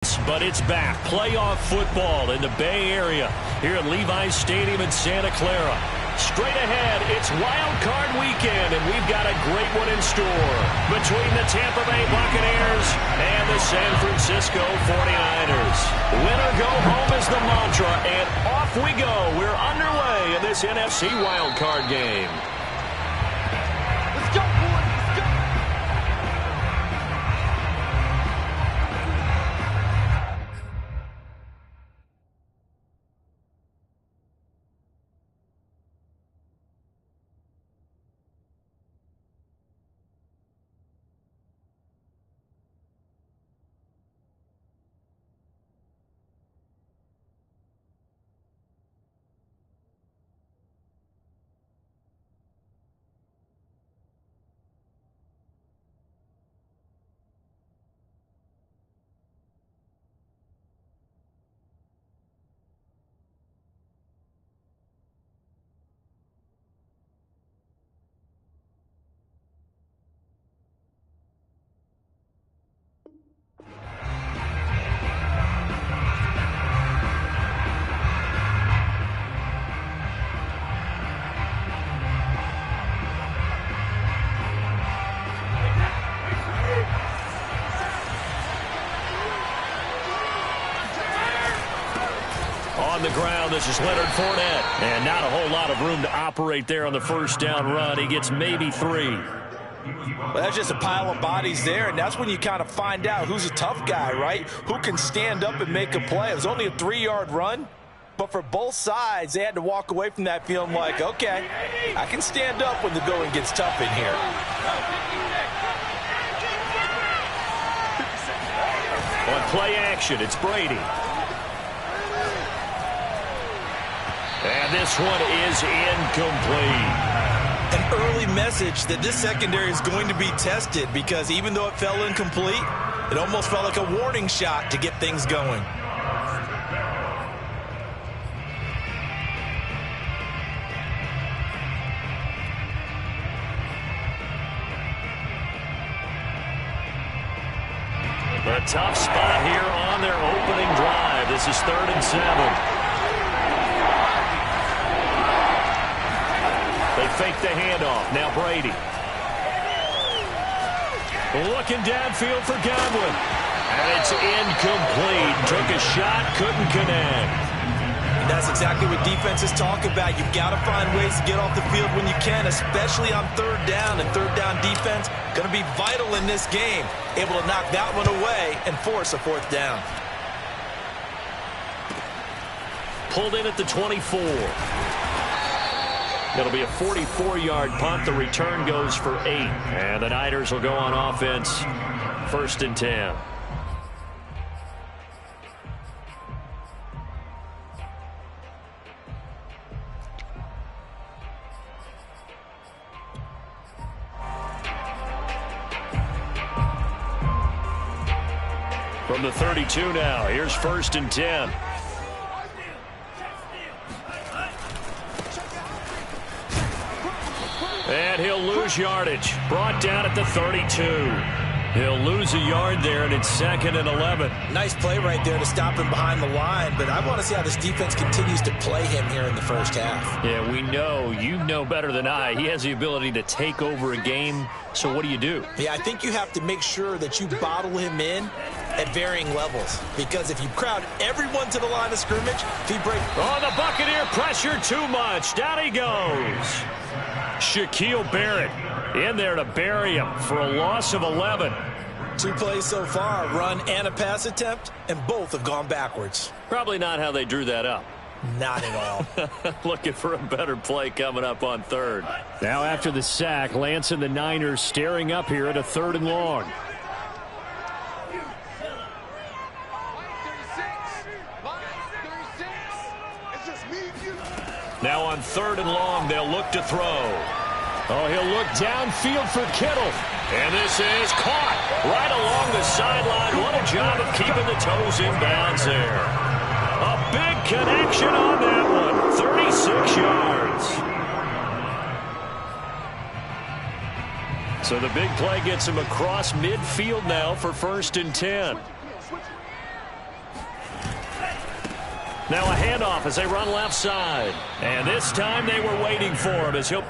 But it's back. Playoff football in the Bay Area here at Levi's Stadium in Santa Clara. Straight ahead, it's Wild Card Weekend, and we've got a great one in store between the Tampa Bay Buccaneers and the San Francisco 49ers. Winner go home is the mantra, and off we go. We're underway in this NFC Wild Card game. Let's go, boys. Let's go. On the ground, this is Leonard Fournette. And not a whole lot of room to operate there on the first down run. He gets maybe 3. Well, that's just a pile of bodies there, and that's when you kind of find out who's a tough guy, right? Who can stand up and make a play. It was only a 3-yard run, but for both sides, they had to walk away from that feeling like, okay, I can stand up when the going gets tough in here. On play action, it's Brady. And this one is incomplete. An early message that this secondary is going to be tested because even though it fell incomplete, it almost felt like a warning shot to get things going. A tough spot here on their opening drive. This is 3rd and 7. They fake the handoff. Now Brady. Looking downfield for Godwin. And it's incomplete. Took a shot, couldn't connect. And that's exactly what defenses talk about. You've got to find ways to get off the field when you can, especially on 3rd down. And 3rd down defense going to be vital in this game. Able to knock that one away and force a 4th down. Pulled in at the 24. It'll be a 44-yard punt. The return goes for 8. And the Niners will go on offense. 1st and 10. From the 32 now, here's 1st and 10. And he'll lose yardage. Brought down at the 32. He'll lose a yard there, and it's 2nd and 11. Nice play right there to stop him behind the line, but I want to see how this defense continues to play him here in the first half. Yeah, we know. You know better than I. He has the ability to take over a game, so what do you do? Yeah, I think you have to make sure that you bottle him in at varying levels, because if you crowd everyone to the line of scrimmage, if he breaks... Oh, the Buccaneer pressure too much. Down he goes. Shaquille Barrett in there to bury him for a loss of 11. 2 plays so far, a run and a pass attempt, and both have gone backwards. Probably not how they drew that up. Not at all. Looking for a better play coming up on 3rd. Now after the sack, Lance and the Niners staring up here at a 3rd and long. Now on 3rd and long, they'll look to throw. Oh, he'll look downfield for Kittle. And this is caught right along the sideline. What a job of keeping the toes in bounds there. A big connection on that one. 36 yards. So the big play gets him across midfield now for 1st and 10. Now a handoff as they run left side. And this time they were waiting for him as he'll...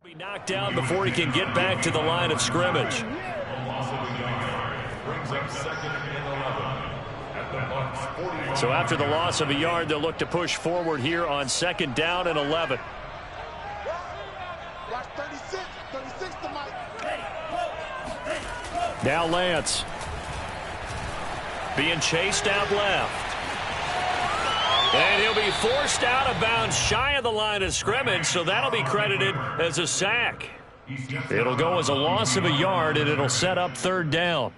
be knocked down before he can get back to the line of scrimmage. So after the loss of a yard, they'll look to push forward here on 2nd down and 11. Now Lance being chased out left. And he'll be forced out of bounds shy of the line of scrimmage, so that'll be credited as a sack. It'll go as a loss of a yard, and it'll set up 3rd down.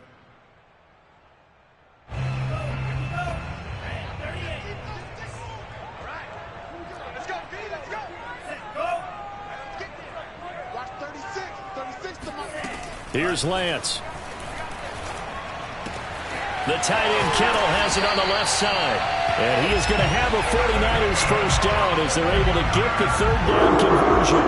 Here's Lance. The tight end Kittle has it on the left side. And he is going to have a 49ers first down as they're able to get the 3rd down conversion.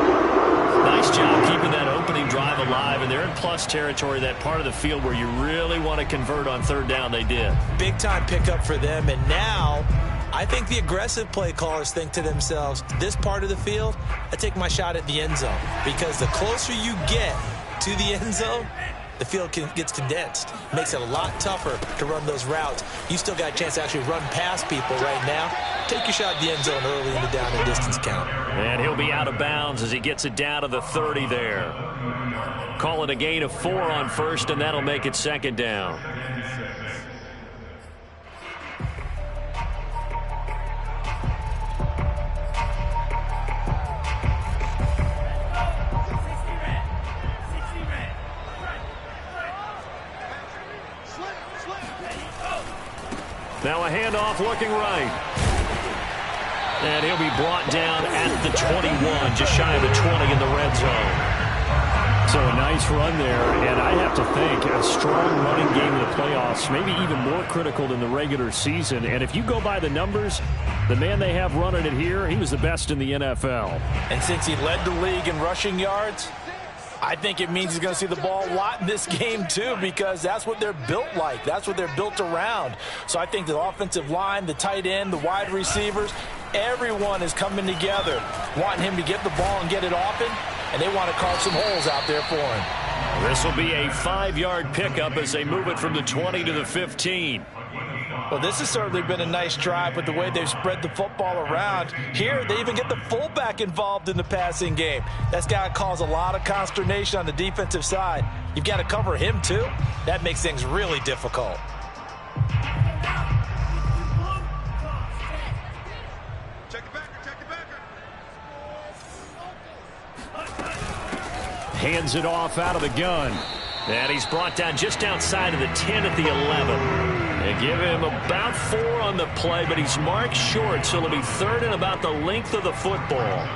Nice job keeping that opening drive alive, and they're in plus territory, that part of the field where you really want to convert on 3rd down. They did. Big time pickup for them, and now I think the aggressive play callers think to themselves, this part of the field, I take my shot at the end zone, because the closer you get to the end zone, the field gets condensed. Makes it a lot tougher to run those routes. You still got a chance to actually run past people right now. Take your shot at the end zone early in the down and distance count. And he'll be out of bounds as he gets it down to the 30 there. Call it a gain of 4 on 1st, and that'll make it 2nd down. Now a handoff looking right. And he'll be brought down at the 21, just shy of the 20 in the red zone. So a nice run there, and I have to think a strong running game in the playoffs, maybe even more critical than the regular season. And if you go by the numbers, the man they have running it here, he was the best in the NFL. And since he led the league in rushing yards, I think it means he's going to see the ball a lot in this game, too, because that's what they're built like. That's what they're built around. So I think the offensive line, the tight end, the wide receivers, everyone is coming together, wanting him to get the ball and get it often, and they want to carve some holes out there for him. This will be a 5-yard pickup as they move it from the 20 to the 15. Well, this has certainly been a nice drive with the way they've spread the football around. Here, they even get the fullback involved in the passing game. That's got to cause a lot of consternation on the defensive side. You've got to cover him, too. That makes things really difficult. Hands it off out of the gun. And he's brought down just outside of the 10 at the 11. They give him about 4 on the play, but he's marked short, so it'll be 3rd and about the length of the football.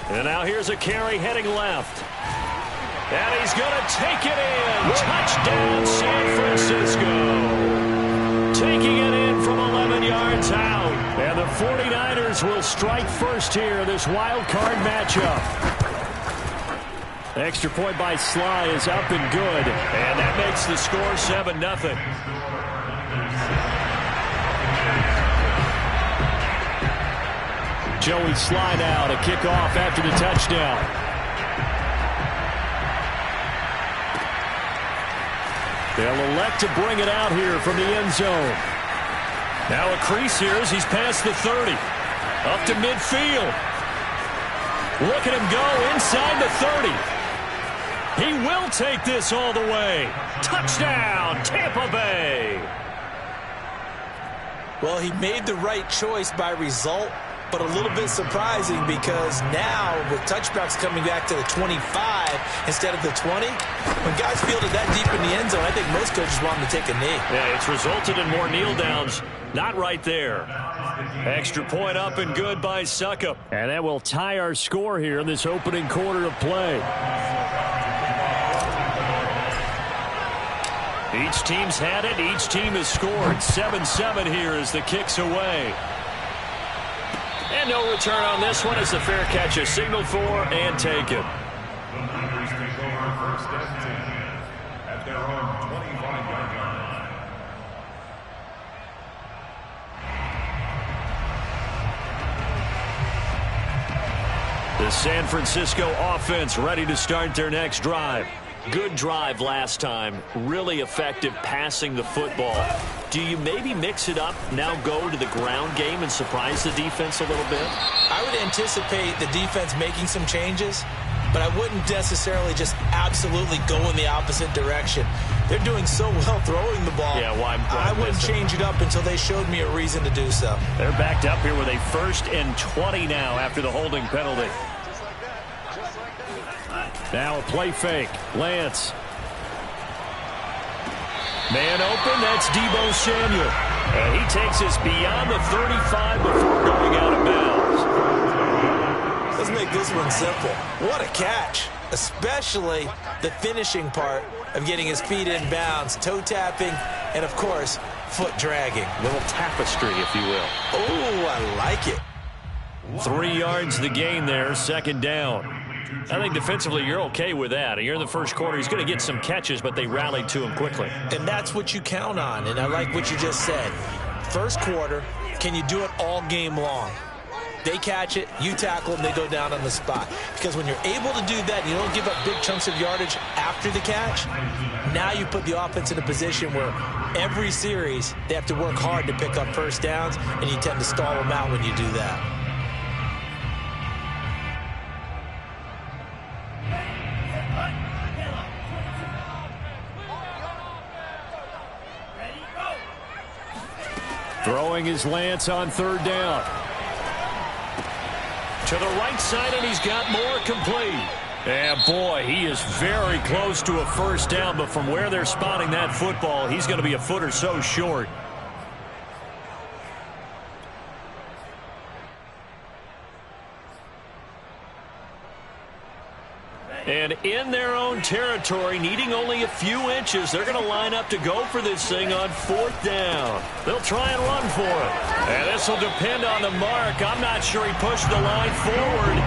And now here's a carry heading left. And he's going to take it in. Touchdown, San Francisco. Taking it in from 11 yards out. And the 49ers will strike first here, this wild card matchup. Extra point by Sly is up and good. And that makes the score 7-0. Joey Sly now to kick off after the touchdown. They'll elect to bring it out here from the end zone. Now a crease here as he's past the 30. Up to midfield. Look at him go inside the 30. He will take this all the way. Touchdown, Tampa Bay. Well, he made the right choice by result, but a little bit surprising because now with touchbacks coming back to the 25 instead of the 20, when guys fielded that deep in the end zone, I think most coaches want them to take a knee. Yeah, it's resulted in more kneel downs. Not right there. Extra point up and good by Suckup. And that will tie our score here in this opening quarter of play. Each team's had it. Each team has scored. 7-7 here as the kick's away. And no return on this one as the fair catch is signaled for and taken. The San Francisco offense ready to start their next drive. Good drive last time. Really effective passing the football. Do you maybe mix it up, now go to the ground game and surprise the defense a little bit? I would anticipate the defense making some changes, but I wouldn't necessarily just absolutely go in the opposite direction. They're doing so well throwing the ball. Yeah, I wouldn't change it up until they showed me a reason to do so. They're backed up here with a 1st and 20 now after the holding penalty. Now a play fake. Lance. Man open. That's Deebo Samuel. And he takes us beyond the 35 before going out of bounds. Let's make this one simple. What a catch. Especially the finishing part of getting his feet in bounds, toe tapping, and of course, foot dragging. Little tapestry, if you will. Oh, I like it. 3 yards the gain there, 2nd down. I think defensively you're okay with that. Here in the first quarter, he's going to get some catches, but they rallied to him quickly. And that's what you count on, and I like what you just said. First quarter, can you do it all game long? They catch it, you tackle them, they go down on the spot. Because when you're able to do that, and you don't give up big chunks of yardage after the catch, now you put the offense in a position where every series they have to work hard to pick up first downs, and you tend to stall them out when you do that. Throwing his Lance on 3rd down. To the right side, and he's got more complete. And boy, he is very close to a 1st down, but from where they're spotting that football, he's going to be a foot or so short. And in their own territory, needing only a few inches, they're going to line up to go for this thing on 4th down. They'll try and run for it. And this will depend on the mark. I'm not sure he pushed the line forward.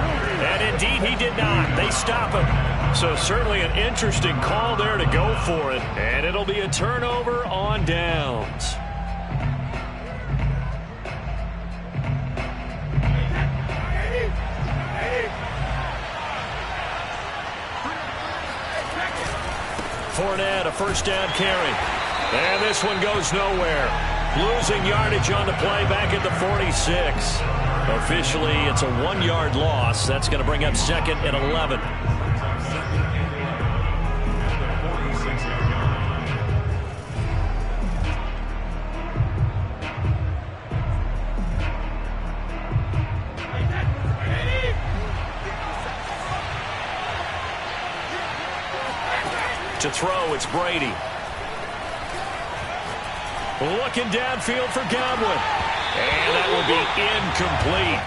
And indeed, he did not. They stop him. So certainly an interesting call there to go for it. And it'll be a turnover on downs. Fournette, a 1st down carry. And this one goes nowhere. Losing yardage on the play back at the 46. Officially, it's a 1-yard loss. That's going to bring up 2nd and 11. To throw, it's Brady. Looking downfield for Godwin. And that will be incomplete.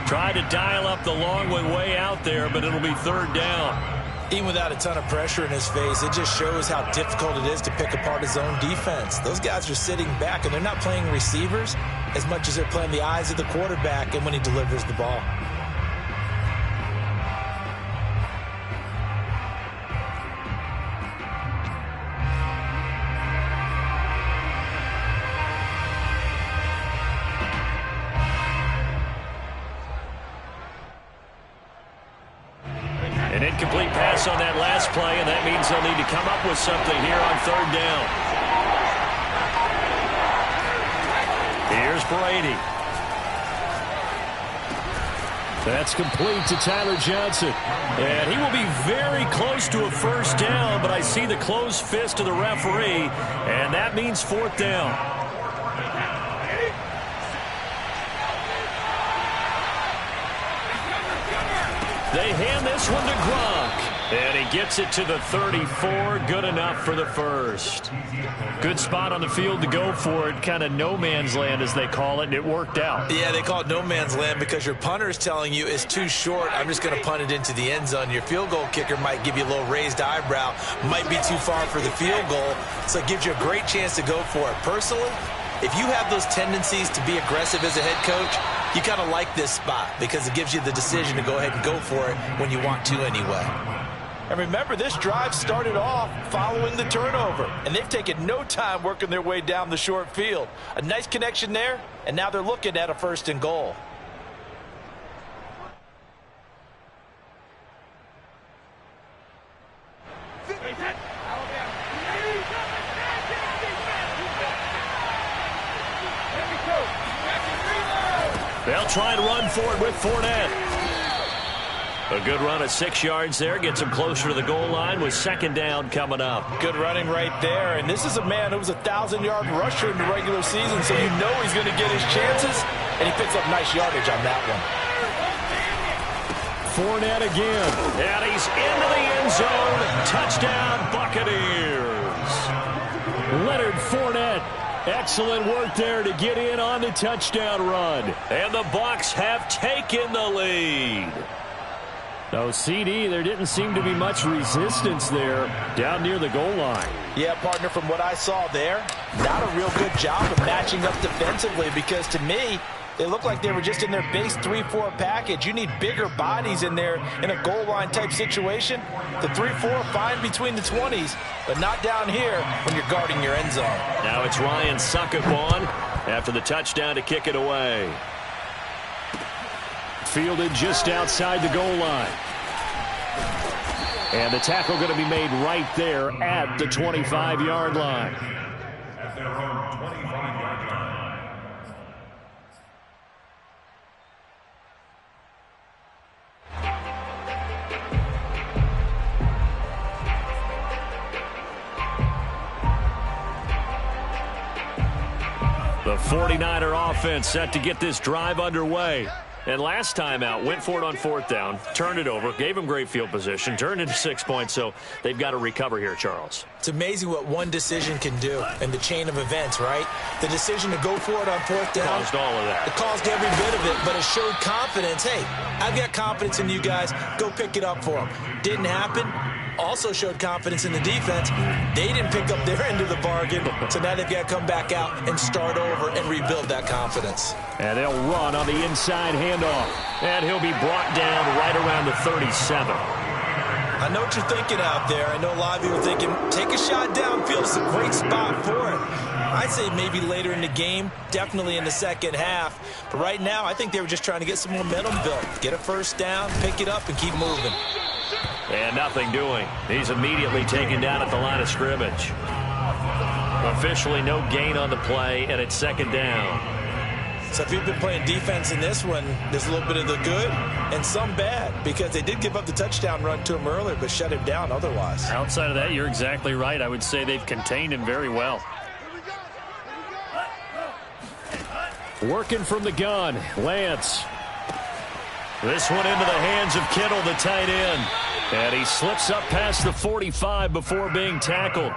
Tried to dial up the long way out there, but it'll be 3rd down. Even without a ton of pressure in his face, it just shows how difficult it is to pick apart his own defense. Those guys are sitting back, and they're not playing receivers as much as they're playing the eyes of the quarterback and when he delivers the ball. An incomplete pass on that last play, and that means they'll need to come up with something here on 3rd down. Here's Brady. That's complete to Tyler Johnson. And he will be very close to a 1st down, but I see the closed fist of the referee, and that means 4th down. They hand this one to Gronk. And he gets it to the 34. Good enough for the first. Good spot on the field to go for it. Kind of no man's land, as they call it, and it worked out. Yeah, they call it no man's land because your punter is telling you it's too short. I'm just going to punt it into the end zone. Your field goal kicker might give you a little raised eyebrow. Might be too far for the field goal. So it gives you a great chance to go for it. Personally, if you have those tendencies to be aggressive as a head coach, you kind of like this spot because it gives you the decision to go ahead and go for it when you want to anyway. And remember, this drive started off following the turnover, and they've taken no time working their way down the short field. A nice connection there, and now they're looking at a 1st and goal. They'll try and run for it with Fournette. A good run at 6 yards there. Gets him closer to the goal line with 2nd down coming up. Good running right there. And this is a man who was a 1,000-yard rusher in the regular season, so you know he's going to get his chances. And he picks up nice yardage on that one. Fournette again. And he's into the end zone. Touchdown, Buccaneers. Leonard Fournette. Excellent work there to get in on the touchdown run. And the Bucs have taken the lead. No, CD, there didn't seem to be much resistance there down near the goal line. Yeah, partner, from what I saw there, not a real good job of matching up defensively because to me, they looked like they were just in their base 3-4 package. You need bigger bodies in there in a goal line type situation. The 3-4 fine between the 20s, but not down here when you're guarding your end zone. Now it's Ryan Suckup after the touchdown to kick it away. Fielded just outside the goal line. And the tackle going to be made right there at the 25-yard line. The 49er offense set to get this drive underway. And last time out, went for it on 4th down, turned it over, gave them great field position, turned into 6 points, so they've got to recover here, Charles. It's amazing what one decision can do in the chain of events, right? The decision to go for it on 4th down. Caused all of that. It caused every bit of it, but it showed confidence. Hey, I've got confidence in you guys. Go pick it up for them. Didn't happen. Also showed confidence in the defense. They didn't pick up their end of the bargain, so now they've got to come back out and start over and rebuild that confidence. And they'll run on the inside handoff. And he'll be brought down right around the 37. I know what you're thinking out there. I know a lot of you are thinking, take a shot downfield. It's a great spot for it. I'd say maybe later in the game, definitely in the second half. But right now, I think they were just trying to get some momentum built. Get a 1st down, pick it up, and keep moving. And nothing doing. He's immediately taken down at the line of scrimmage. Officially no gain on the play, and it's 2nd down. So if you've been playing defense in this one, there's a little bit of the good and some bad because they did give up the touchdown run to him earlier but shut him down otherwise. Outside of that, you're exactly right. I would say they've contained him very well. Working from the gun, Lance. This one into the hands of Kittle, the tight end. And he slips up past the 45 before being tackled.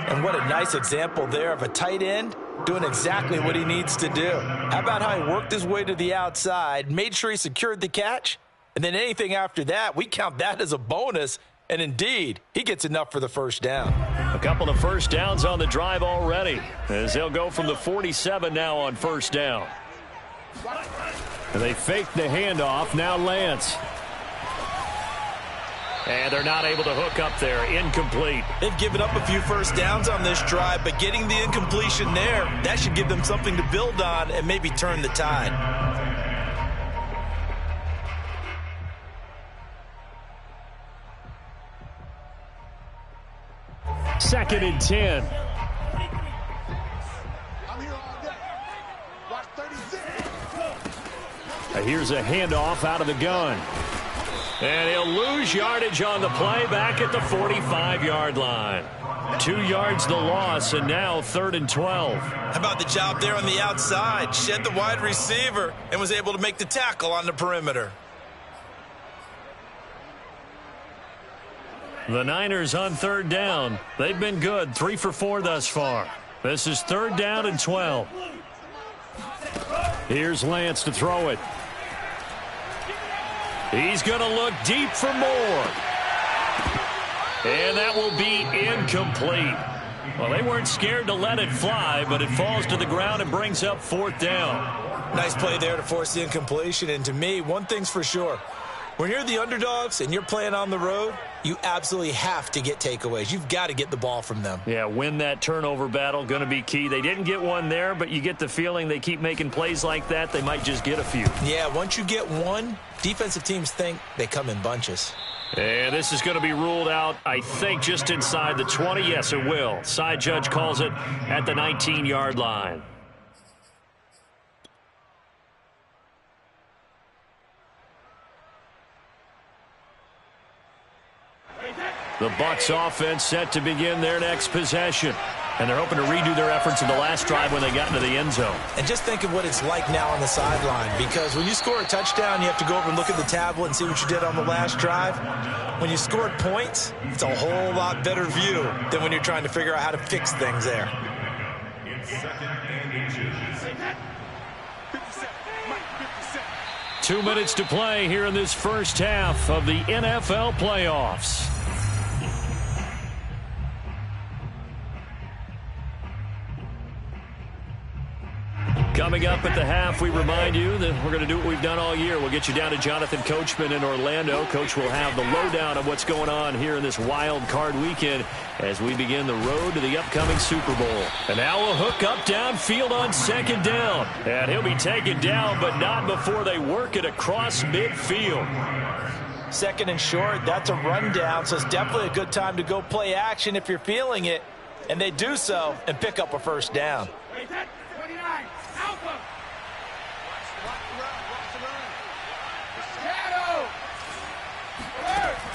And what a nice example there of a tight end doing exactly what he needs to do. How about how he worked his way to the outside, made sure he secured the catch, and then anything after that, we count that as a bonus. And indeed, he gets enough for the 1st down. A couple of 1st downs on the drive already, as they'll go from the 47 now on 1st down. And they fake the handoff. Now Lance. And they're not able to hook up there. Incomplete. They've given up a few 1st downs on this drive, but getting the incompletion there, that should give them something to build on and maybe turn the tide. Second and 10. Here's a handoff out of the gun. And he'll lose yardage on the play back at the 45-yard line. 2 yards the loss, and now 3rd and 12. How about the job there on the outside? Shed the wide receiver and was able to make the tackle on the perimeter. The Niners on third down. They've been good, 3 for 4 thus far. This is 3rd down and 12. Here's Lance to throw it. He's going to look deep for more. And that will be incomplete. Well, they weren't scared to let it fly, but it falls to the ground and brings up 4th down. Nice play there to force the incompletion. And to me, one thing's for sure. When you're the underdogs and you're playing on the road, you absolutely have to get takeaways. You've got to get the ball from them. Yeah, win that turnover battle, going to be key. They didn't get one there, but you get the feeling they keep making plays like that, they might just get a few. Yeah, once you get one, defensive teams think they come in bunches. And this is going to be ruled out, I think, just inside the 20. Yes, it will. Side judge calls it at the 19-yard line. The Bucs offense set to begin their next possession. And they're hoping to redo their efforts in the last drive when they got into the end zone. And just think of what it's like now on the sideline. Because when you score a touchdown, you have to go over and look at the tablet and see what you did on the last drive. When you scored points, it's a whole lot better view than when you're trying to figure out how to fix things there. 2 minutes to play here in this first half of the NFL playoffs. Coming up at the half, we remind you that we're going to do what we've done all year. We'll get you down to Jonathan Coachman in Orlando. Coach will have the lowdown of what's going on here in this wild card weekend as we begin the road to the upcoming Super Bowl. And now a hook up downfield on 2nd down. And he'll be taken down, but not before they work it across midfield. 2nd and short, that's a rundown, so it's definitely a good time to go play action if you're feeling it. And they do so and pick up a 1st down.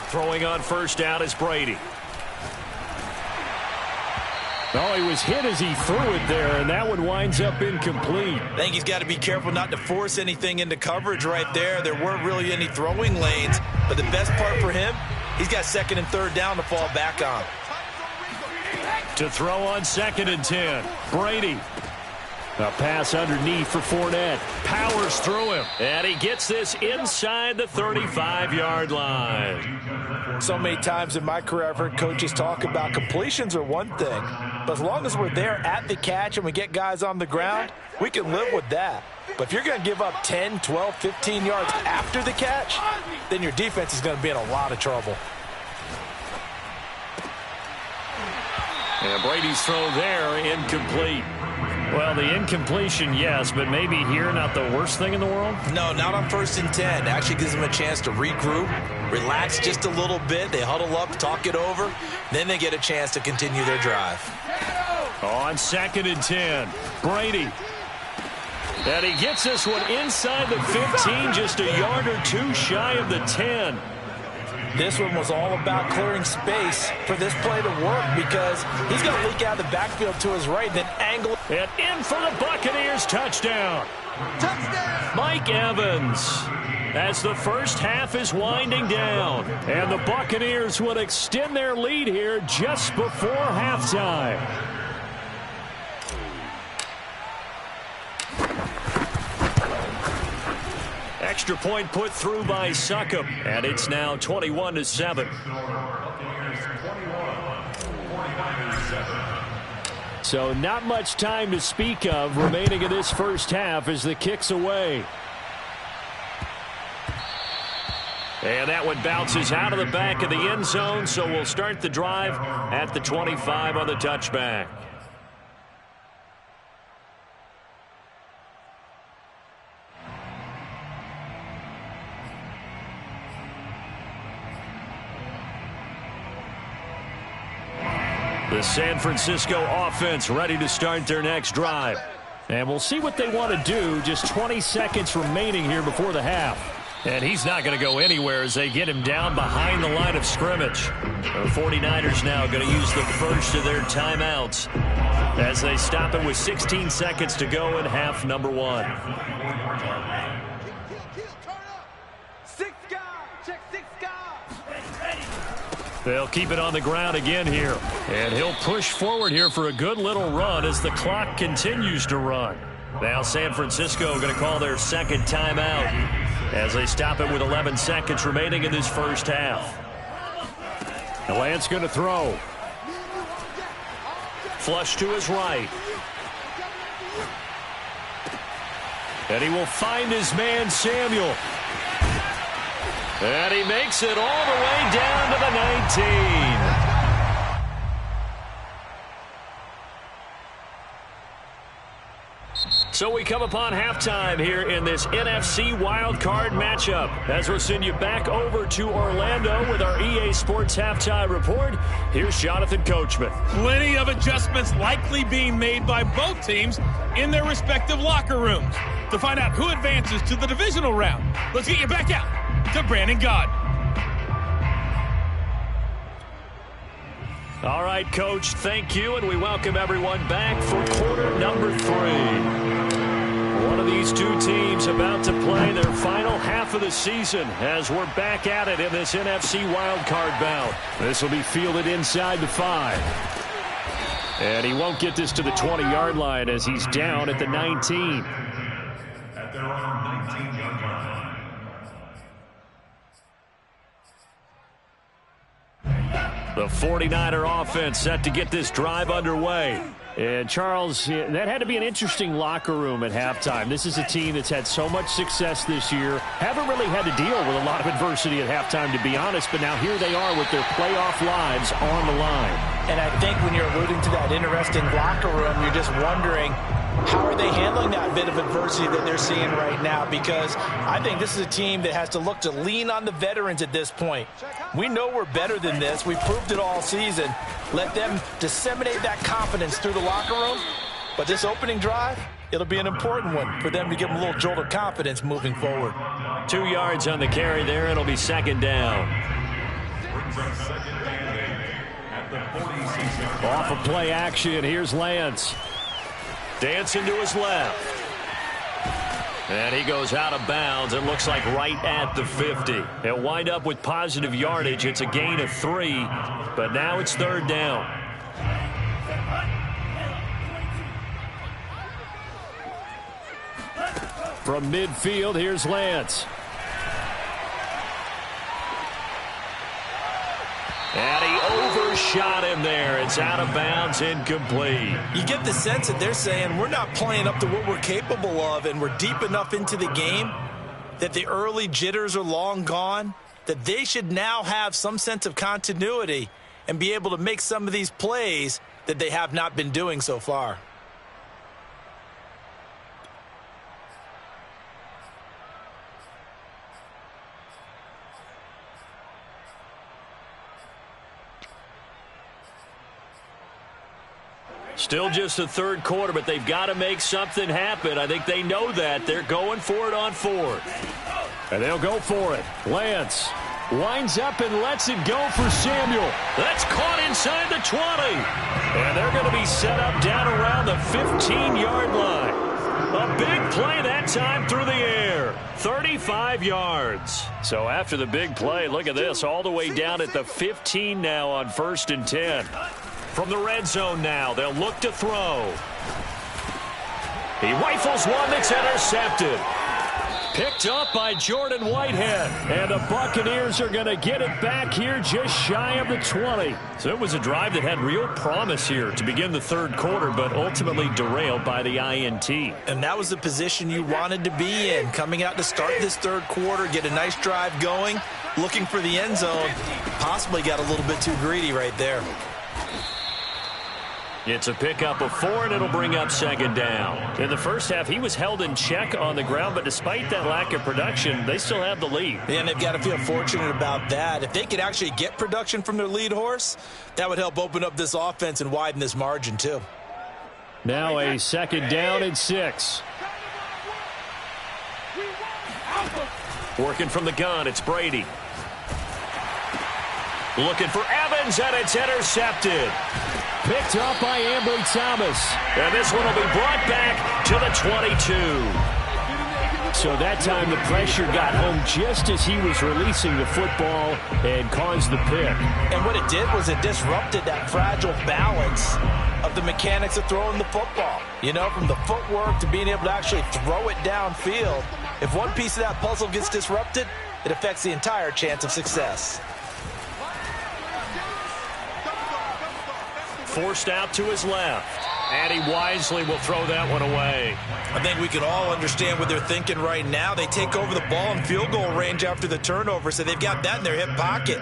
Throwing on 1st down is Brady. Oh, he was hit as he threw it there, and that one winds up incomplete. I think he's got to be careful not to force anything into coverage right there. There weren't really any throwing lanes, but the best part for him, he's got 2nd and 3rd down to fall back on. To throw on 2nd and 10, Brady. A pass underneath for Fournette. Powers through him. And he gets this inside the 35-yard line. So many times in my career I've heard coaches talk about completions are one thing. But as long as we're there at the catch and we get guys on the ground, we can live with that. But if you're going to give up 10, 12, 15 yards after the catch, then your defense is going to be in a lot of trouble. And Brady's throw there, incomplete. Well, the incompletion, yes, but maybe here not the worst thing in the world? No, not on 1st and 10. It actually gives them a chance to regroup, relax just a little bit. They huddle up, talk it over. Then they get a chance to continue their drive. On 2nd and 10, Brady. And he gets this one inside the 15, just a yard or two shy of the 10. This one was all about clearing space for this play to work because he's going to leak out of the backfield to his right, then angle. And in for the Buccaneers, touchdown. Touchdown! Mike Evans, as the first half is winding down. And the Buccaneers would extend their lead here just before halftime. Extra point put through by Succop, and it's now 21-7. So not much time to speak of remaining in this first half as the kick's away. And that one bounces out of the back of the end zone, so we'll start the drive at the 25 on the touchback. The San Francisco offense ready to start their next drive. And we'll see what they want to do. Just 20 seconds remaining here before the half. And he's not going to go anywhere as they get him down behind the line of scrimmage. The 49ers now going to use the first of their timeouts as they stop it with 16 seconds to go in half number 1. They'll keep it on the ground again here. And he'll push forward here for a good little run as the clock continues to run. Now San Francisco going to call their second timeout as they stop it with 11 seconds remaining in this first half. Lance going to throw. Flush to his right. And he will find his man Samuel. And he makes it all the way down to the 19. So we come upon halftime here in this NFC wildcard matchup. As we'll send you back over to Orlando with our EA Sports Halftime Report, here's Jonathan Coachman. Plenty of adjustments likely being made by both teams in their respective locker rooms. To find out who advances to the divisional round, let's get you back out to Brandon God. All right, Coach, thank you, and we welcome everyone back for quarter number 3. One of these two teams about to play their final half of the season as we're back at it in this NFC wildcard bout. This will be fielded inside the 5. And he won't get this to the 20-yard line as he's down at the 19. At their own 19-yard line. The 49er offense set to get this drive underway. And, Charles, that had to be an interesting locker room at halftime. This is a team that's had so much success this year. Haven't really had to deal with a lot of adversity at halftime, to be honest. But now here they are with their playoff lives on the line. And I think when you're alluding to that interesting locker room, you're just wondering, how are they handling that bit of adversity that they're seeing right now? Because I think this is a team that has to look to lean on the veterans at this point. We know we're better than this. We proved it all season. Let them disseminate that confidence through the locker room. But this opening drive, it'll be an important one for them to give them a little jolt of confidence moving forward. 2 yards on the carry there. It'll be second down. Off of play action, here's Lance. Dancing to his left. And he goes out of bounds. It looks like right at the 50. He'll wind up with positive yardage. It's a gain of 3, but now it's third down. From midfield, here's Lance. And he overshot him there. It's out of bounds, incomplete. You get the sense that they're saying we're not playing up to what we're capable of, and we're deep enough into the game that the early jitters are long gone, that they should now have some sense of continuity and be able to make some of these plays that they have not been doing so far. Still just the third quarter, but they've got to make something happen. I think they know that. They're going for it on 4th. And they'll go for it. Lance winds up and lets it go for Samuel. That's caught inside the 20. And they're going to be set up down around the 15-yard line. A big play that time through the air. 35 yards. So after the big play, look at this, all the way down at the 15 now on 1st and 10. From the red zone now, they'll look to throw. He rifles one that's intercepted. Picked up by Jordan Whitehead. And the Buccaneers are going to get it back here just shy of the 20. So it was a drive that had real promise here to begin the third quarter, but ultimately derailed by the INT. And that was the position you wanted to be in, coming out to start this third quarter, get a nice drive going, looking for the end zone. Possibly got a little bit too greedy right there. It's a pickup of 4, and it'll bring up second down. In the first half, he was held in check on the ground, but despite that lack of production, they still have the lead. And they've got to feel fortunate about that. If they could actually get production from their lead horse, that would help open up this offense and widen this margin too. Now a second down and 6. Working from the gun, it's Brady. Looking for Evans, and it's intercepted. Picked up by Ambry Thomas. And this one will be brought back to the 22. So that time the pressure got home just as he was releasing the football and caused the pick. And what it did was it disrupted that fragile balance of the mechanics of throwing the football. You know, from the footwork to being able to actually throw it downfield. If one piece of that puzzle gets disrupted, it affects the entire chance of success. Forced out to his left. And he wisely will throw that one away. I think we can all understand what they're thinking right now. They take over the ball in field goal range after the turnover, so they've got that in their hip pocket.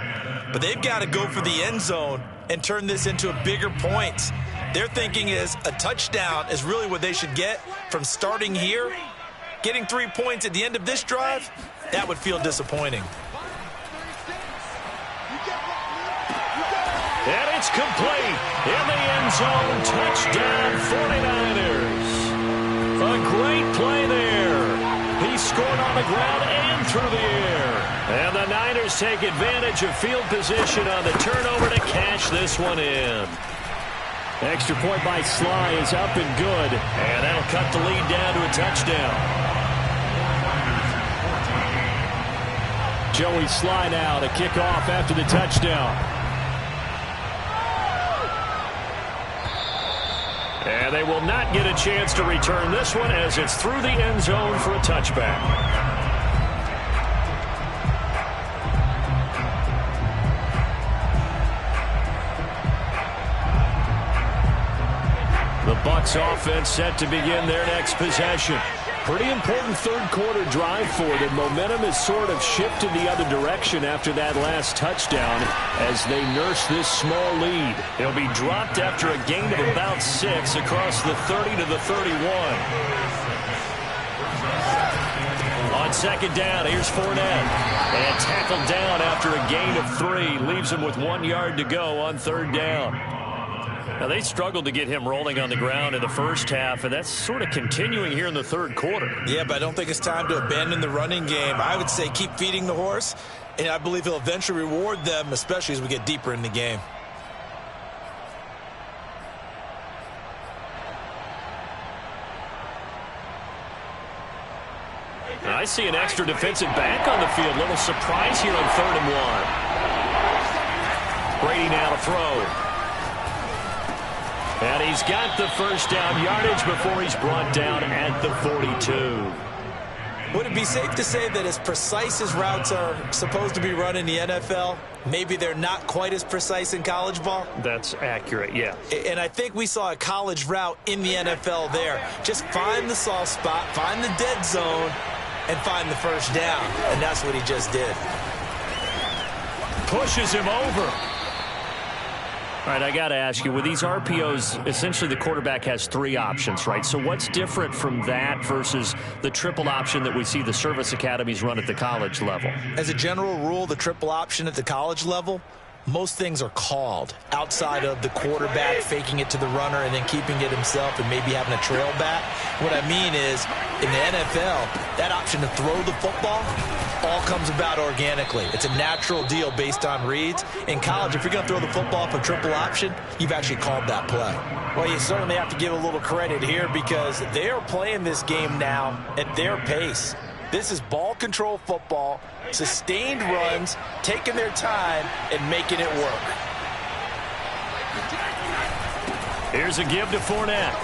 But they've got to go for the end zone and turn this into a bigger point. Their thinking is a touchdown is really what they should get from starting here. Getting 3 points at the end of this drive, that would feel disappointing. And it's complete. In the end zone, touchdown 49ers. A great play there. He scored on the ground and through the air. And the Niners take advantage of field position on the turnover to cash this one in. Extra point by Sly is up and good. And that'll cut the lead down to a touchdown. Joey Sly now to kick off after the touchdown. And they will not get a chance to return this one as it's through the end zone for a touchback. The Bucs offense set to begin their next possession. Pretty important third-quarter drive for them. Momentum has sort of shifted the other direction after that last touchdown as they nurse this small lead. It'll be dropped after a gain of about 6 across the 30 to the 31. On second down, here's Fournette. And tackled down after a gain of 3. Leaves him with 1 yard to go on third down. Now, they struggled to get him rolling on the ground in the first half, and that's sort of continuing here in the third quarter. Yeah, but I don't think it's time to abandon the running game. I would say keep feeding the horse, and I believe he'll eventually reward them, especially as we get deeper in the game. I see an extra defensive back on the field. Little surprise here on 3rd and 1. Brady now to throw. And he's got the first down yardage before he's brought down at the 42. Would it be safe to say that as precise as routes are supposed to be run in the NFL, maybe they're not quite as precise in college ball? That's accurate, yeah. And I think we saw a college route in the NFL there. Just find the soft spot, find the dead zone, and find the first down. And that's what he just did. Pushes him over. All right, I got to ask you, with these RPOs, essentially the quarterback has 3 options, right? So what's different from that versus the triple option that we see the service academies run at the college level? As a general rule, the triple option at the college level, most things are called outside of the quarterback faking it to the runner and then keeping it himself and maybe having a trail back. What I mean is, in the NFL, that option to throw the football all comes about organically. It's a natural deal based on reads. In college, if you're going to throw the football for triple option, you've actually called that play. Well, you certainly have to give a little credit here because they are playing this game now at their pace. This is ball control football, sustained runs, taking their time and making it work. Here's a give to Fournette.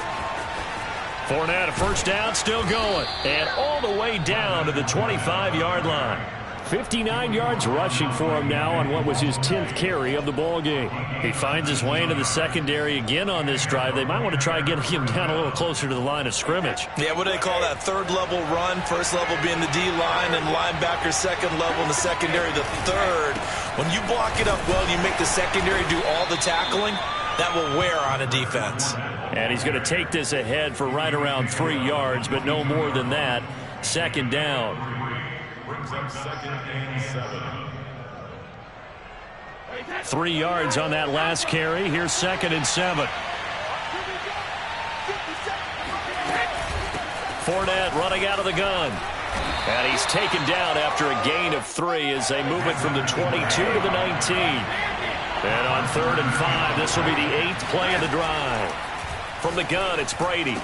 Fournette, a first down, still going. And all the way down to the 25-yard line. 59 yards rushing for him now on what was his 10th carry of the ball game. He finds his way into the secondary again on this drive. They might want to try getting him down a little closer to the line of scrimmage. Yeah, what do they call that? Third level run, first level being the D-line, and linebacker second level in the secondary, the third. When you block it up well and you make the secondary do all the tackling, that will wear on a defense. And he's going to take this ahead for right around 3 yards, but no more than that. Second down. Brings up 2nd and 7. 3 yards on that last carry. Here's 2nd and 7. Fournette running out of the gun. And he's taken down after a gain of 3 as they move it from the 22 to the 19. And on 3rd and 5, this will be the 8th play of the drive. From the gun, it's Brady.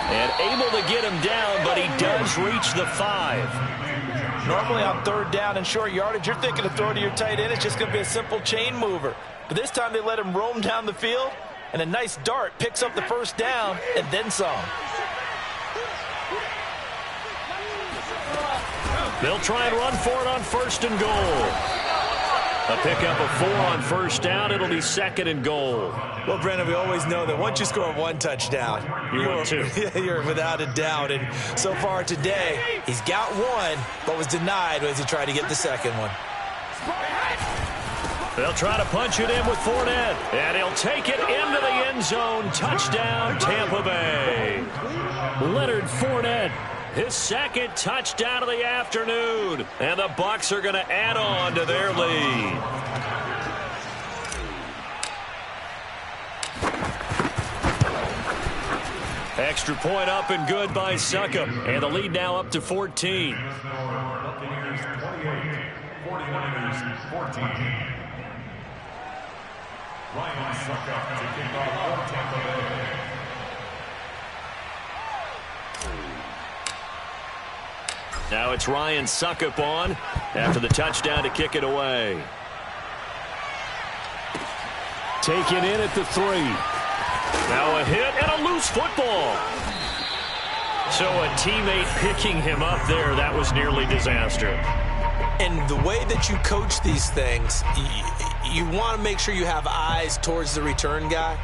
And able to get him down, but he does reach the 5. Normally on third down and short yardage, you're thinking to throw to your tight end. It's just going to be a simple chain mover. But this time they let him roam down the field, and a nice dart picks up the first down and then some. They'll try and run for it on 1st and goal. A pickup of 4 on 1st down. It'll be 2nd and goal. Well, Brandon, we always know that once you score 1 touchdown, you're without a doubt. And so far today, he's got 1, but was denied as he tried to get the second one. They'll try to punch it in with Fournette. And he'll take it into the end zone. Touchdown, Tampa Bay. Leonard Fournette. His 2nd touchdown of the afternoon. And the Bucs are going to add on to their lead. Extra point up and good by Succop. And the lead now up to 14. Buccaneers 28, 49ers 14. Ryan Succop to kick off for Tampa Bay. Now it's Ryan Succop on after the touchdown to kick it away. Taken in at the 3. Now a hit and a loose football. So a teammate picking him up there, that was nearly disaster. And the way that you coach these things, you want to make sure you have eyes towards the return guy,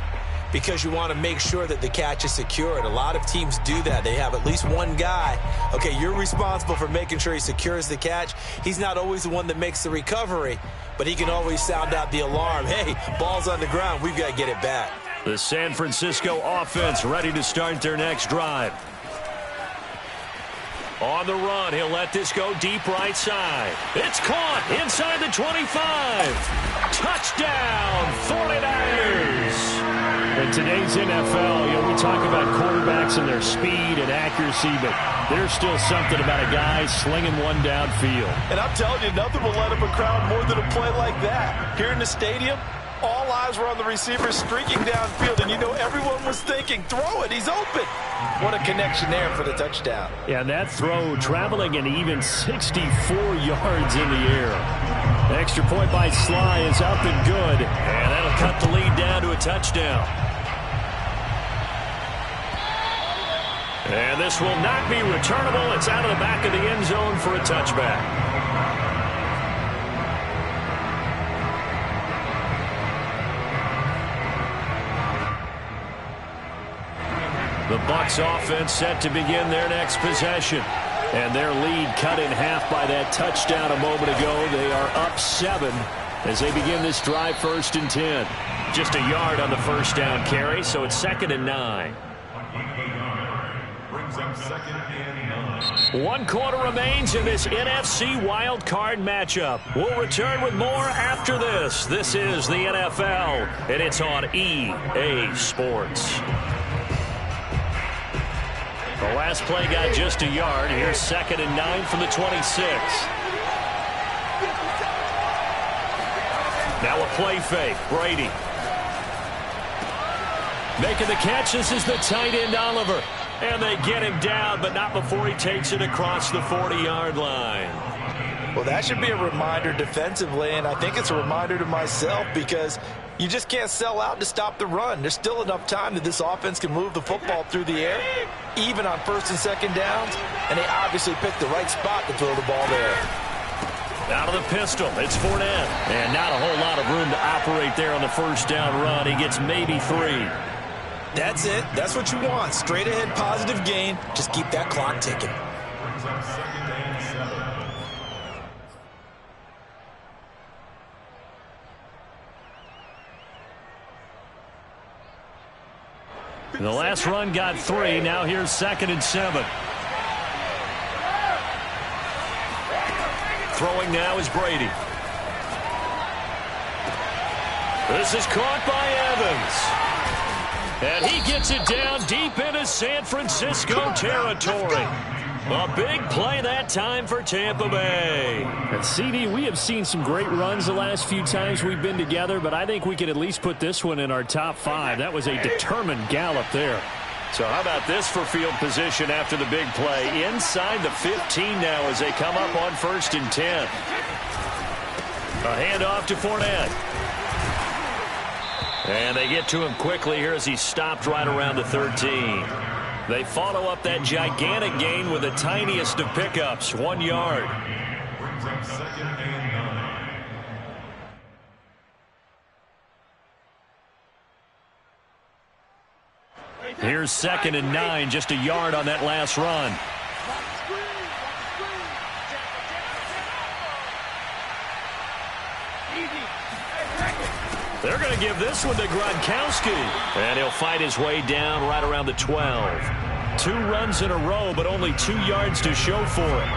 because you want to make sure that the catch is secured. A lot of teams do that. They have at least one guy. Okay, you're responsible for making sure he secures the catch. He's not always the one that makes the recovery, but he can always sound out the alarm. Hey, ball's on the ground. We've got to get it back. The San Francisco offense ready to start their next drive. On the run, he'll let this go deep right side. It's caught inside the 25. Touchdown, 49ers. In today's NFL, we talk about quarterbacks and their speed and accuracy, but there's still something about a guy slinging one downfield. And I'm telling you, nothing will let up a crowd more than a play like that. Here in the stadium, all eyes were on the receiver streaking downfield, and everyone was thinking, throw it, he's open. What a connection there for the touchdown. Yeah, and that throw traveling an even 64 yards in the air. The extra point by Sly is up and good, and that'll cut the lead down to a touchdown. And this will not be returnable. It's out of the back of the end zone for a touchback. The Bucs offense set to begin their next possession. And their lead cut in half by that touchdown a moment ago. They are up 7 as they begin this drive, 1st and 10. Just a yard on the first down carry, so it's 2nd and 9. Brings up 2nd and 9. 1 quarter remains in this NFC wild card matchup. We'll return with more after this. This is the NFL, and it's on EA Sports. The last play got just a yard. Here's 2nd and 9 from the 26. Now a play fake. Brady. Making the catch. This is the tight end, Oliver. And they get him down, but not before he takes it across the 40-yard line. Well, that should be a reminder defensively, and I think it's a reminder to myself, because you just can't sell out to stop the run. There's still enough time that this offense can move the football through the air, even on 1st and 2nd downs, and they obviously picked the right spot to throw the ball there. Out of the pistol, it's Fournette. And not a whole lot of room to operate there on the first down run. He gets maybe 3. That's it. That's what you want. Straight ahead, positive gain. Just keep that clock ticking. Brings up 2nd and 7. The last run got 3. Now here's 2nd and 7. Throwing now is Brady. This is caught by Evans. And he gets it down deep into San Francisco territory. A big play that time for Tampa Bay. And CD, we have seen some great runs the last few times we've been together, but I think we could at least put this one in our top 5. That was a determined gallop there. So how about this for field position after the big play? Inside the 15 now as they come up on 1st and 10. A handoff to Fournette. And they get to him quickly here as he stopped right around the 13. They follow up that gigantic gain with the tiniest of pickups, 1 yard. Brings up 2nd and 9. Here's 2nd and 9, just a yard on that last run. They're going to give this one to Gronkowski. And he'll fight his way down right around the 12. 2 runs in a row, but only 2 yards to show for it.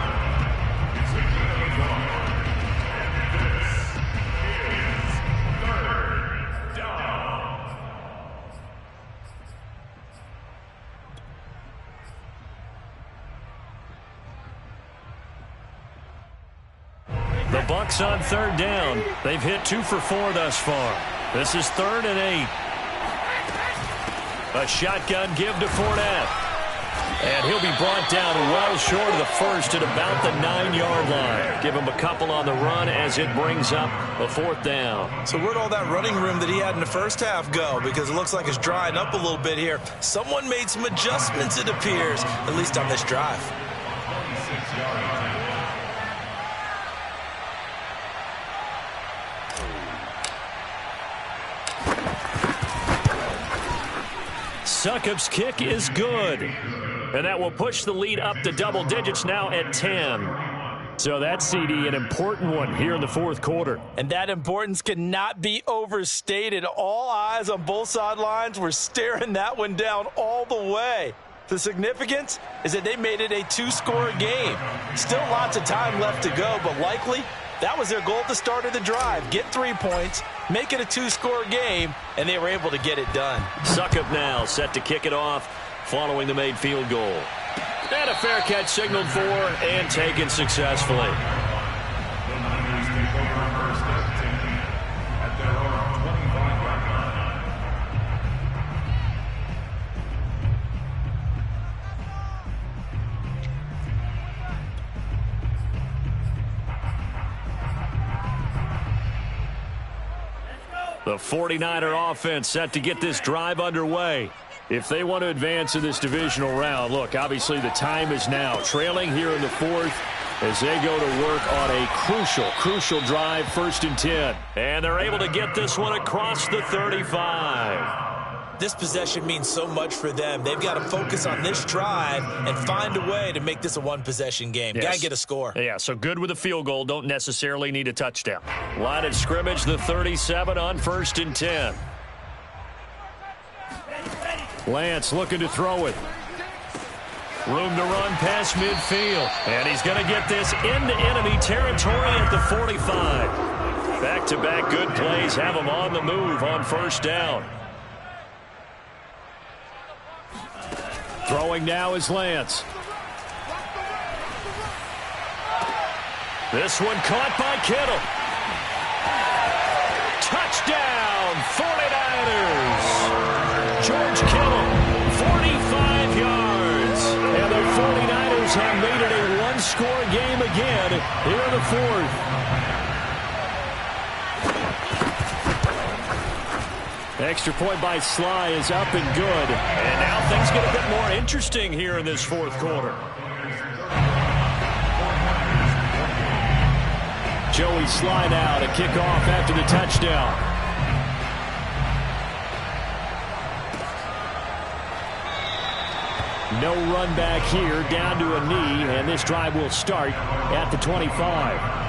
The Bucs on 3rd down. They've hit 2 for 4 thus far. This is 3rd and 8. A shotgun give to Fournette. And he'll be brought down well short of the first at about the 9-yard line. Give him a couple on the run as it brings up a 4th down. So where'd all that running room that he had in the first half go? Because it looks like it's drying up a little bit here. Someone made some adjustments, it appears, at least on this drive. 26-yard attempt. Succop's kick is good. And that will push the lead up to double digits now at 10. So that's, CD, an important one here in the 4th quarter. And that importance cannot be overstated. All eyes on both sidelines were staring that one down all the way. The significance is that they made it a 2-score game. Still lots of time left to go, but likely that was their goal at the start of the drive. Get 3 points, make it a 2-score game, and they were able to get it done. Succop now set to kick it off following the made field goal. And a fair catch signaled for and taken successfully. The Niners take over 1st and 10 at their own 25-yard line. The 49er offense set to get this drive underway. If they want to advance in this divisional round, look, obviously the time is now. Trailing here in the 4th as they go to work on a crucial drive, 1st and 10. And they're able to get this one across the 35. This possession means so much for them. They've got to focus on this drive and find a way to make this a 1-possession game. Yes. Got to get a score. Yeah, so good with a field goal. Don't necessarily need a touchdown. Line of scrimmage, the 37 on 1st and 10. Lance looking to throw it. Room to run past midfield. And he's going to get this into enemy territory at the 45. Back-to-back good plays have him on the move on 1st down. Throwing now is Lance. This one caught by Kittle. Touchdown, 49ers. George Kittle, 45 yards. And the 49ers have made it a 1-score game again here in the 4th. Extra point by Sly is up and good. And now things get a bit more interesting here in this 4th quarter. Joey Sly now to kick off after the touchdown. No run back here, down to a knee, and this drive will start at the 25.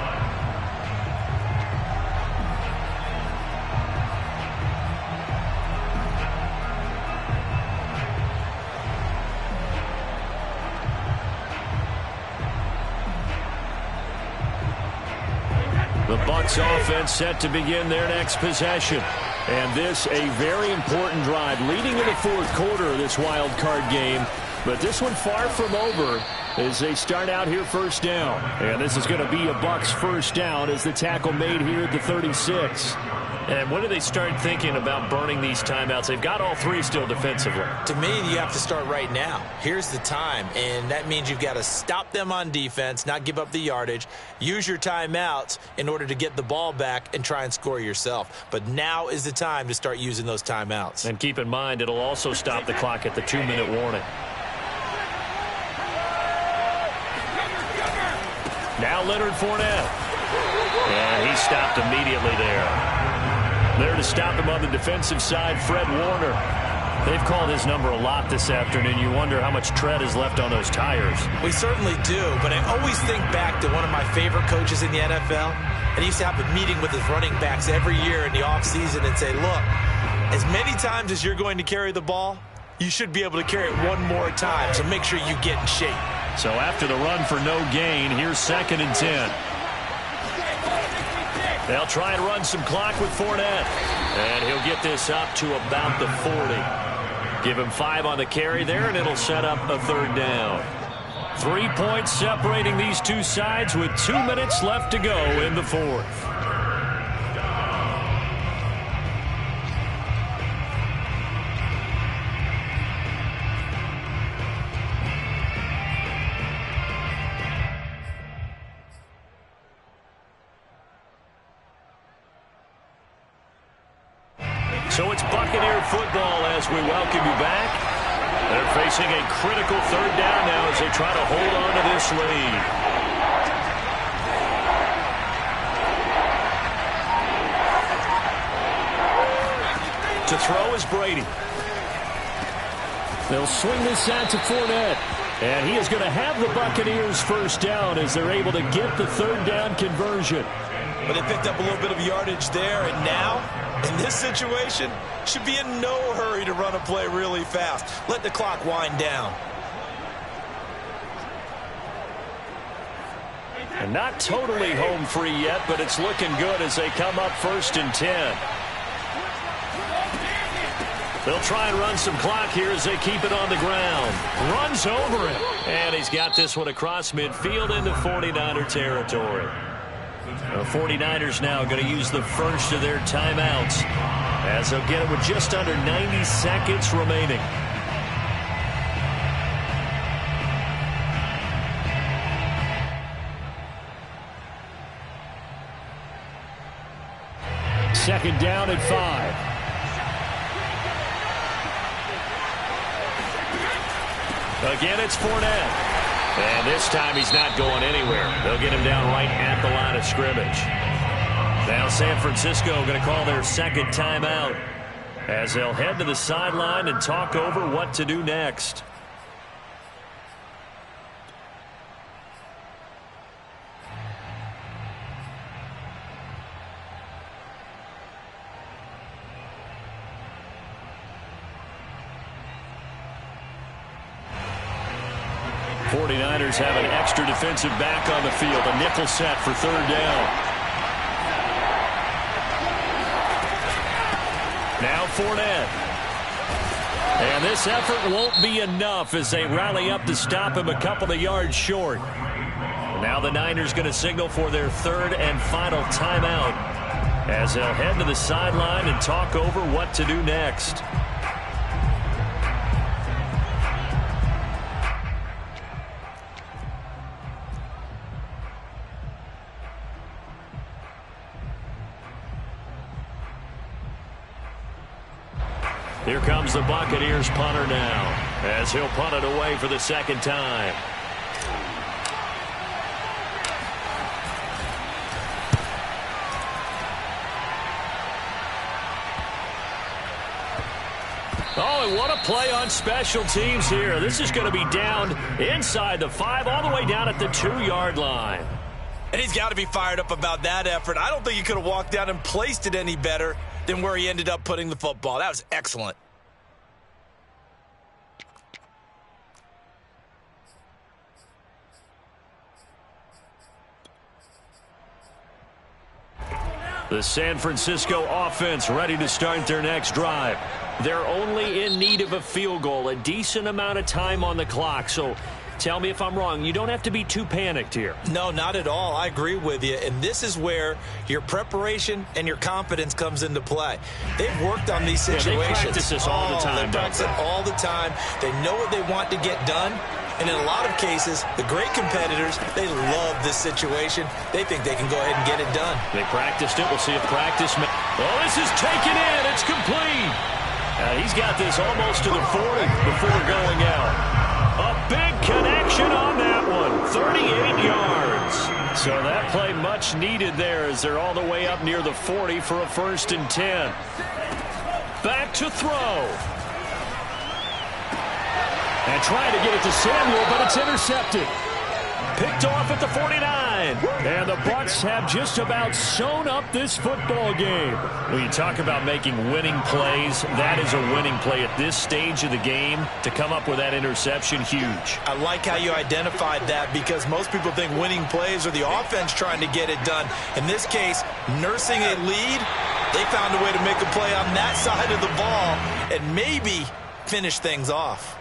The Bucs offense set to begin their next possession. And this a very important drive leading to the 4th quarter of this wild card game. But this one far from over as they start out here 1st down. And this is going to be a Bucs 1st down as the tackle made here at the 36. And when do they start thinking about burning these timeouts? They've got all three still defensively. To me, you have to start right now. Here's the time, and that means you've got to stop them on defense, not give up the yardage, use your timeouts in order to get the ball back and try and score yourself. But now is the time to start using those timeouts. And keep in mind, it'll also stop the clock at the 2-minute warning. Now Leonard Fournette. And he stopped immediately there. There to stop him on the defensive side, Fred Warner. They've called his number a lot this afternoon. You wonder how much tread is left on those tires. We certainly do, but I always think back to one of my favorite coaches in the NFL. And he used to have a meeting with his running backs every year in the offseason and say, look, as many times as you're going to carry the ball, you should be able to carry it one more time, so make sure you get in shape. So after the run for no gain, here's 2nd and 10. They'll try and run some clock with Fournette. And he'll get this up to about the 40. Give him 5 on the carry there, and it'll set up a 3rd down. 3 points separating these two sides with 2 minutes left to go in the 4th. So it's Buccaneer football as we welcome you back. They're facing a critical 3rd down now as they try to hold on to this lead. To throw is Brady. They'll swing this out to Fournette. And he is going to have the Buccaneers 1st down as they're able to get the 3rd down conversion. But they picked up a little bit of yardage there, and now, in this situation, should be in no hurry to run a play really fast. Let the clock wind down. And not totally home free yet, but it's looking good as they come up 1st and 10. They'll try and run some clock here as they keep it on the ground. Runs over it. And he's got this one across midfield into 49er territory. The 49ers now going to use the first of their timeouts as they'll get it with just under 90 seconds remaining. Second down at 5. Again, it's Fournette. And this time he's not going anywhere. They'll get him down right at the line of scrimmage. Now San Francisco going to call their 2nd timeout as they'll head to the sideline and talk over what to do next. '49ers have an extra defensive back on the field. A nickel set for 3rd down. Now Fournette. And this effort won't be enough as they rally up to stop him a couple of yards short. Now the Niners going to signal for their 3rd and final timeout as they'll head to the sideline and talk over what to do next. Here comes the Buccaneers punter now as he'll punt it away for the 2nd time. Oh, and what a play on special teams here. This is going to be down inside the 5 all the way down at the 2-yard line. And he's got to be fired up about that effort. I don't think he could have walked down and placed it any better than where he ended up putting the football. That was excellent. The San Francisco offense ready to start their next drive. They're only in need of a field goal, a decent amount of time on the clock. So Tell me if I'm wrong. You don't have to be too panicked here. No, not at all. I agree with you. And this is where your preparation and your confidence comes into play. They've worked on these situations. Yeah, they practice this all the time. They practice it all the time. They know what they want to get done. And in a lot of cases, the great competitors, they love this situation. They think they can go ahead and get it done. They practiced it. We'll see if practice. Oh, this is taken in. It's complete. He's got this almost to the 40 before going out. A big connection on that one. 38 yards. So that play much needed there as they're all the way up near the 40 for a 1st and 10. Back to throw. And trying to get it to Samuel, but it's intercepted. Picked off at the 49. And the Bucs have just about sewn up this football game. When you talk about making winning plays, that is a winning play at this stage of the game. To come up with that interception, huge. I like how you identified that because most people think winning plays are the offense trying to get it done. In this case, nursing a lead, they found a way to make a play on that side of the ball and maybe finish things off.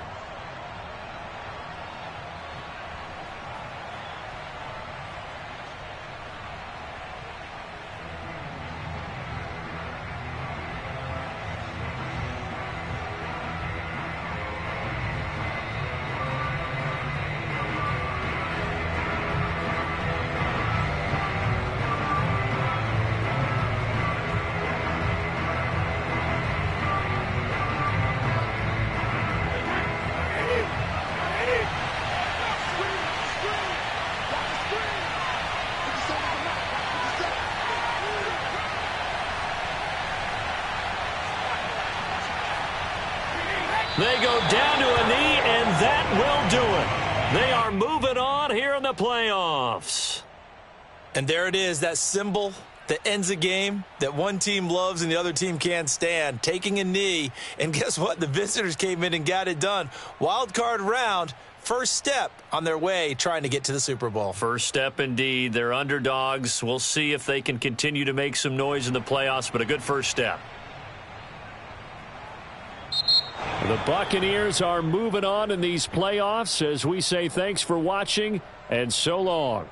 They go down to a knee, and that will do it. They are moving on here in the playoffs. And there it is, that symbol that ends a game that one team loves and the other team can't stand, taking a knee. And guess what? The visitors came in and got it done. Wild card round, first step on their way trying to get to the Super Bowl. First step indeed. They're underdogs. We'll see if they can continue to make some noise in the playoffs, but a good first step. The Buccaneers are moving on in these playoffs as we say thanks for watching and so long.